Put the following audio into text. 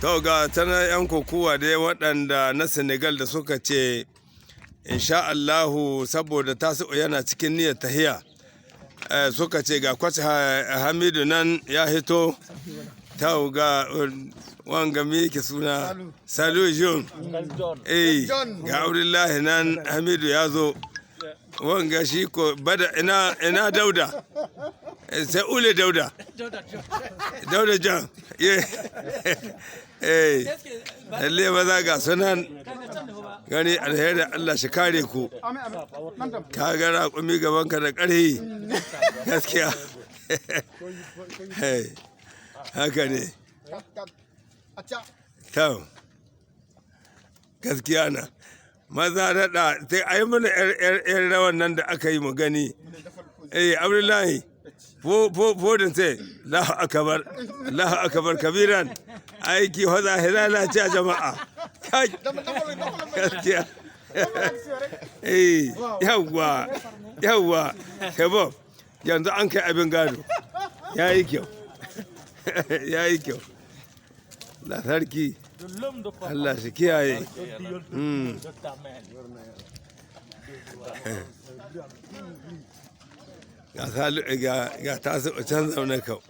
To ga tana 'yan kokowa dai waɗanda na Senegal da suka ce insha Allahu saboda tasu yana cikin niyyar tahiya suka ce ga kwace Hamidu nan ya hito ta ga wanga miki suna Salu Jun ga Abdullahi nan Hamidu ya zo wanga shi ko bada ina Dauda sai Ule Dauda Jan lalle maza ga sunan gani alheri Allah shi kare ku ka ga raƙumi gaban ka da ƙarfi gaskiya haka ne to gaskiya na maza daɗa sai a yi mana 'yan rawan nan da aka yi mu gani Abdullahi fodin sai Allahu akabar kabiran aiki hoza hilala ce a jama'a gaskiya yawwa kebab yanzu an kai abin gado ya yi kyau ya yi kyau da sarki Allah shi kiyaye ga tasu can zaune kau